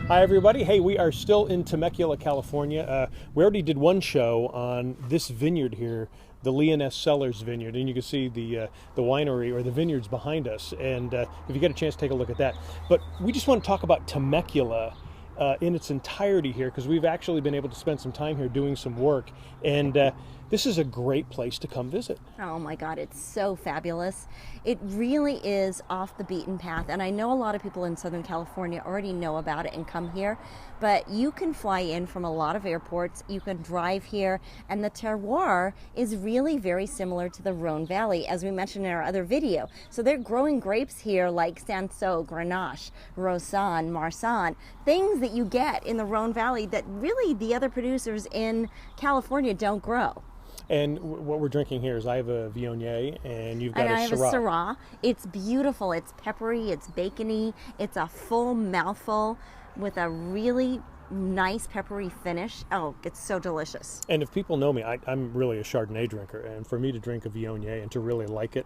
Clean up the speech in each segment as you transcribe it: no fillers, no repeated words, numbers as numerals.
Hi everybody. Hey, we are still in Temecula, California. We already did one show on this vineyard here, the Lioness Cellars Vineyard, and you can see the winery or the vineyards behind us. And if you get a chance, take a look at that. But we just want to talk about Temecula in its entirety here, because we've actually been able to spend some time here doing some work, and this is a great place to come visit. Oh my God, it's so fabulous. It really is off the beaten path, and I know a lot of people in Southern California already know about it and come here, but you can fly in from a lot of airports, you can drive here, and the terroir is really very similar to the Rhone Valley, as we mentioned in our other video. So they're growing grapes here like Cinsault, Grenache, Roussanne, Marsanne, things that you get in the Rhone Valley that really the other producers in California don't grow. And what we're drinking here is I have a Viognier, and you've got and a I have Syrah. a Syrah. It's beautiful. It's peppery. It's bacony. It's a full mouthful with a really nice peppery finish. Oh, it's so delicious. And if people know me, I'm really a Chardonnay drinker, and for me to drink a Viognier and to really like it,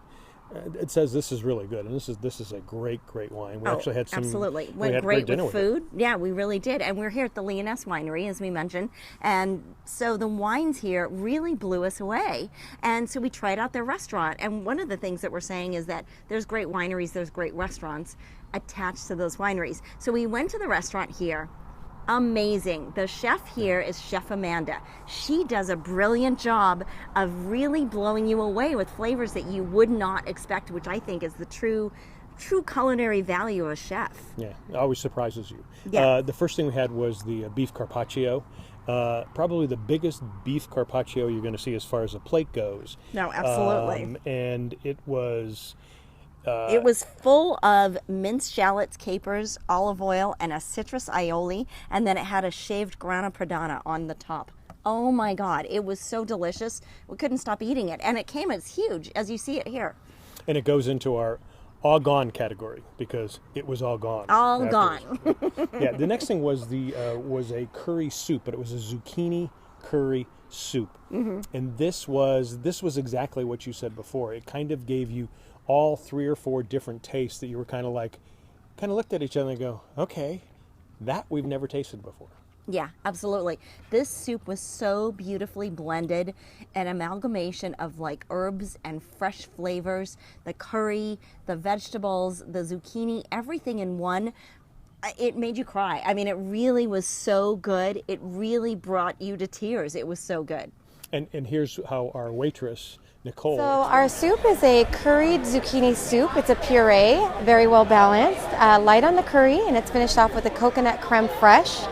it says this is really good, and this is a great wine. We actually had some. Absolutely. We Went had great dinner with food. Yeah, we really did. And we're here at the Lioness Winery, as we mentioned. And so the wines here really blew us away. And so we tried out their restaurant. And one of the things that we're saying is that there's great wineries, there's great restaurants attached to those wineries. So we went to the restaurant here. Amazing. The chef here is Chef Amanda. She does a brilliant job of really blowing you away with flavors that you would not expect, which I think is the true culinary value of a chef. Yeah, it always surprises you. Yeah. The first thing we had was the beef Carpaccio. Probably the biggest beef Carpaccio you're going to see as far as a plate goes. No, absolutely. And it was full of minced shallots, capers, olive oil, and a citrus aioli, and then it had a shaved grana padano on the top. Oh my God, it was so delicious. We couldn't stop eating it, and it came as huge as you see it here. And it goes into our all gone category because it was all gone. All afterwards. gone. Yeah, the next thing was was a curry soup, but it was a zucchini curry soup. Mm-hmm. And this was exactly what you said before. It kind of gave you all 3 or 4 different tastes that you were kind of looked at each other and go, okay, that we've never tasted before. Yeah, absolutely. This soup was so beautifully blended, an amalgamation of like herbs and fresh flavors, the curry, the vegetables, the zucchini, everything in one. It made you cry. I mean, it really was so good. It really brought you to tears. It was so good. And here's how our waitress, Nicole. So our soup is a curried zucchini soup. It's a puree, very well balanced, light on the curry, and it's finished off with a coconut creme fraiche.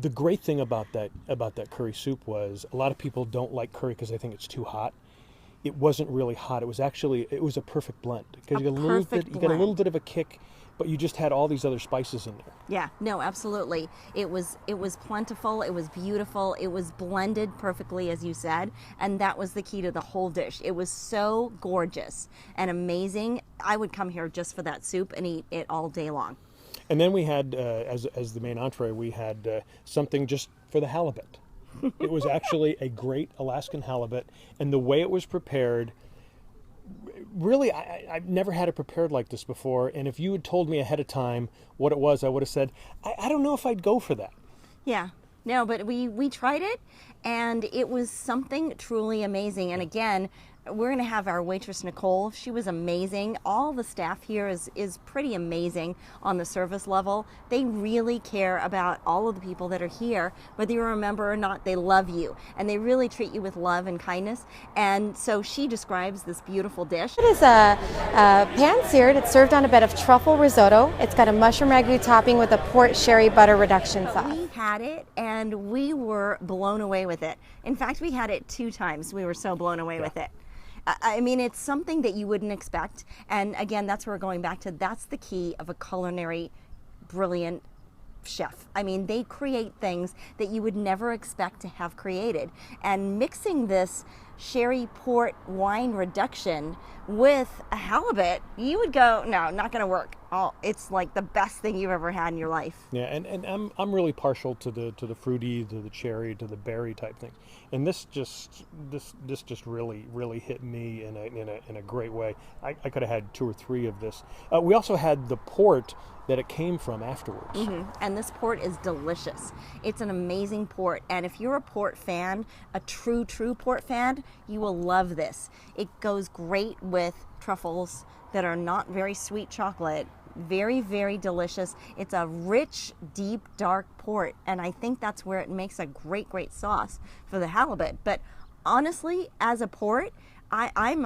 The great thing about that curry soup was a lot of people don't like curry because they think it's too hot. It wasn't really hot. It was a perfect blend because you got a little bit of a kick, but you just had all these other spices in there. Yeah, no, absolutely. It was plentiful, it was beautiful, it was blended perfectly, as you said, and that was the key to the whole dish. It was so gorgeous and amazing. I would come here just for that soup and eat it all day long. And then we had, as the main entree, we had something just for the halibut. It was actually a great Alaskan halibut, and the way it was prepared, really, I've never had it prepared like this before, and if you had told me ahead of time what it was, I would have said, I don't know if I'd go for that. Yeah, no, but we tried it, and it was something truly amazing. And again, we're going to have our waitress, Nicole. She was amazing. All the staff here is pretty amazing on the service level. They really care about all of the people that are here. Whether you're a member or not, they love you. And they really treat you with love and kindness. And so she describes this beautiful dish. It is a pan-seared. It's served on a bed of truffle risotto. It's got a mushroom ragu topping with a port sherry butter reduction sauce. We had it, and we were blown away with it. In fact, we had it 2 times. We were so blown away with it. I mean, it's something that you wouldn't expect. And again, that's where we're going back to. That's the key of a culinary brilliant chef. I mean, they create things that you would never expect to have created. And mixing this sherry port wine reduction with a halibut, you would go, no, not going to work. Oh, it's like the best thing you've ever had in your life. Yeah, and I'm really partial to the fruity, to the cherry, to the berry type thing, and this just really hit me in a great way. I could have had 2 or 3 of this. We also had the port that it came from afterwards. And this port is delicious. It's an amazing port, and if you're a port fan, a true port fan, you will love this. It goes great with truffles that are not very sweet chocolate. Very, very delicious. It's a rich, deep, dark port, and I think that's where it makes a great sauce for the halibut. But honestly, as a port, I'm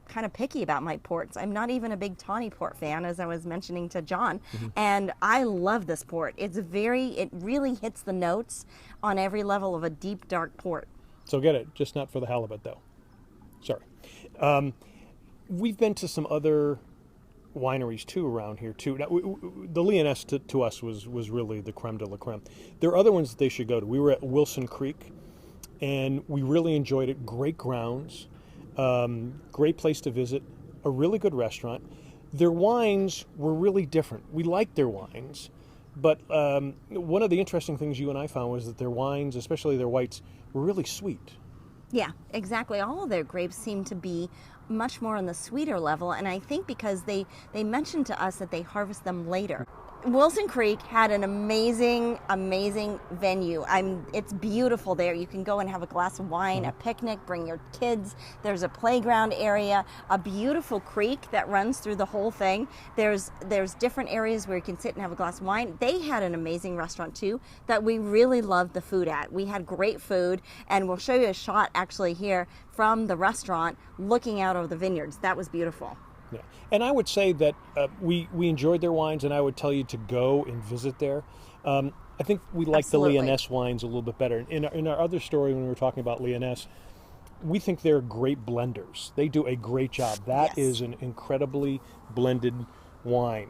kind of picky about my ports. I'm not even a big tawny port fan, as I was mentioning to John, and I love this port. It really hits the notes on every level of a deep, dark port. So get it, just not for the halibut though. Sorry. We've been to some other wineries too around here too. Now, the lioness to us was really the creme de la creme. There are other ones that they should go to. We were at Wilson Creek, and we really enjoyed it. Great grounds, great place to visit, a really good restaurant. Their wines were really different. We liked their wines, but one of the interesting things you and I found was that their wines, especially their whites, were really sweet. Yeah, exactly. All of their grapes seem to be much more on the sweeter level, and I think because they mentioned to us that they harvest them later. Wilson Creek had an amazing venue. It's beautiful there. You can go and have a glass of wine, a picnic, bring your kids. There's a playground area, a beautiful creek that runs through the whole thing. There's different areas where you can sit and have a glass of wine. They had an amazing restaurant too that we really loved the food at. We had great food, and we'll show you a shot actually here from the restaurant looking out over the vineyards. That was beautiful. Yeah. And I would say that we enjoyed their wines, and I would tell you to go and visit there. I think we like the lioness wines a little bit better. In our other story, when we were talking about lioness, we think they're great blenders. They do a great job. That is an incredibly blended wine.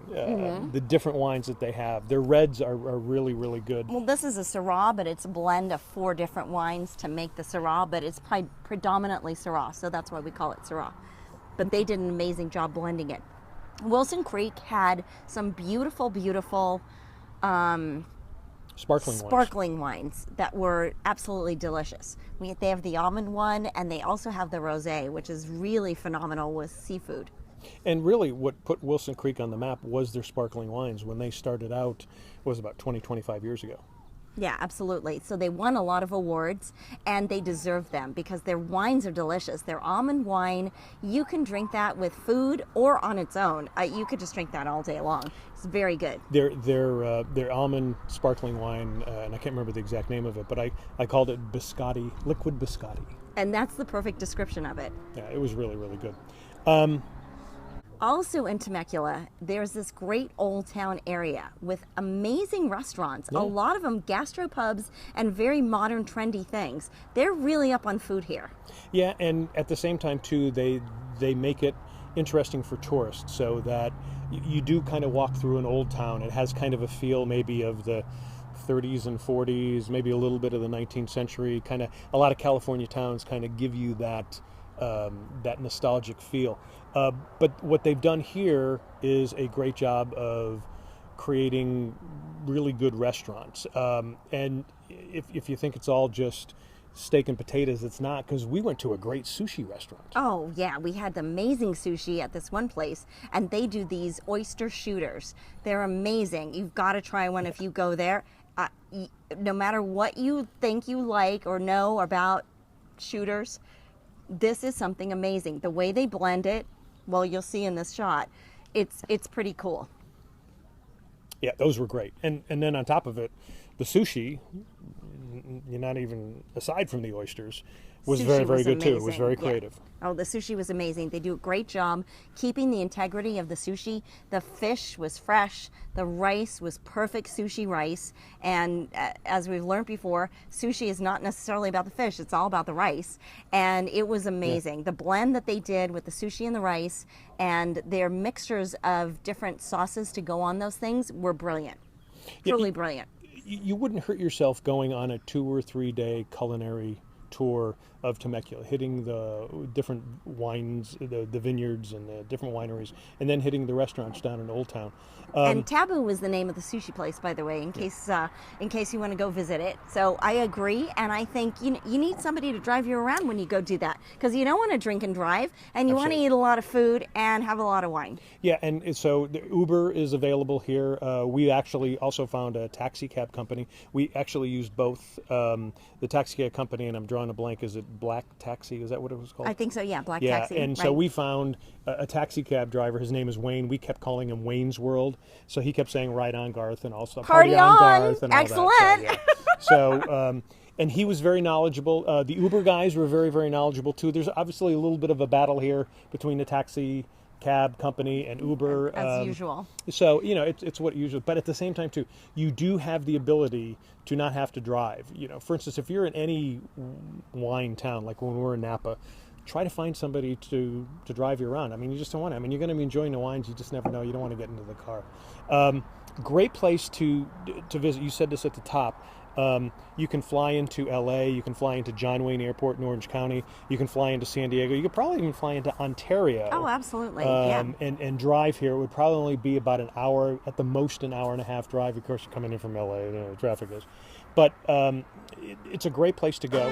The different wines that they have. Their reds are really good. Well, this is a Syrah, but it's a blend of 4 different wines to make the Syrah, but it's predominantly Syrah, so that's why we call it Syrah. But they did an amazing job blending it. Wilson Creek had some beautiful sparkling wines that were absolutely delicious. They have the almond one, and they also have the rosé, which is really phenomenal with seafood. And really what put Wilson Creek on the map was their sparkling wines. When they started out, it was about 25 years ago. Yeah, absolutely. So they won a lot of awards, and they deserve them because their wines are delicious. Their almond wine, you can drink that with food or on its own. You could just drink that all day long. It's very good. Their almond sparkling wine, and I can't remember the exact name of it, but I called it biscotti, liquid biscotti. And that's the perfect description of it. Yeah, it was really good. Also in Temecula, there's this great old town area with amazing restaurants, a lot of them gastropubs and very modern, trendy things. They're really up on food here. Yeah, and at the same time, too, they make it interesting for tourists so that you do kind of walk through an old town. It has kind of a feel maybe of the 30s and 40s, maybe a little bit of the 19th century. Kind of a lot of California towns kind of give you that nostalgic feel. But what they've done here is a great job of creating really good restaurants. And if you think it's all just steak and potatoes, it's not, because we went to a great sushi restaurant. Oh, yeah. We had amazing sushi at this one place, and they do these Oyster Shooters. They're amazing. You've got to try one if you go there. No matter what you think you like or know about shooters, this is something amazing. The way they blend it, well, you'll see in this shot, it's pretty cool. Yeah, those were great. And then on top of it, the sushi, you're not even, aside from the oysters, was very good too. It was very creative. Yeah. Oh, the sushi was amazing. They do a great job keeping the integrity of the sushi. The fish was fresh. The rice was perfect sushi rice. And as we've learned before, sushi is not necessarily about the fish. It's all about the rice. And it was amazing. Yeah. The blend that they did with the sushi and the rice and their mixtures of different sauces to go on those things were brilliant. Truly brilliant. You wouldn't hurt yourself going on a 2 or 3 day culinary tour of Temecula, hitting the different wines, the vineyards and the different wineries, and then hitting the restaurants down in Old Town. And Taboo is the name of the sushi place, by the way, in case you want to go visit it. So I agree, and I think you need somebody to drive you around when you go do that, because you don't want to drink and drive, and you want to eat a lot of food and have a lot of wine. Yeah, and so the Uber is available here. We actually also found a taxi cab company. We actually used both. The taxi cab company, and I'm drawing a blank, is it Black Taxi? Is that what it was called? I think so, yeah, Black Taxi. Yeah, and so we found a taxi cab driver. His name is Wayne. We kept calling him Wayne's World. So he kept saying, "Right on, Garth," and also Party on, Garth, and excellent. All that. So, and he was very knowledgeable. The Uber guys were very, very knowledgeable too. There's obviously a little bit of a battle here between the taxi cab company and Uber. As usual. So, it's what usual. But at the same time too, you do have the ability to not have to drive. For instance, if you're in any wine town, like when we're in Napa, try to find somebody to drive you around. I mean, you just don't want to. I mean, you're going to be enjoying the wines. You just never know. You don't want to get into the car. Great place to visit. You said this at the top. You can fly into LA. You can fly into John Wayne Airport in Orange County. You can fly into San Diego. You could probably even fly into Ontario. Oh, absolutely. And drive here. It would probably only be about an hour, at the most an hour and a half drive. Of course, you're coming in from LA. The traffic is. But it's a great place to go.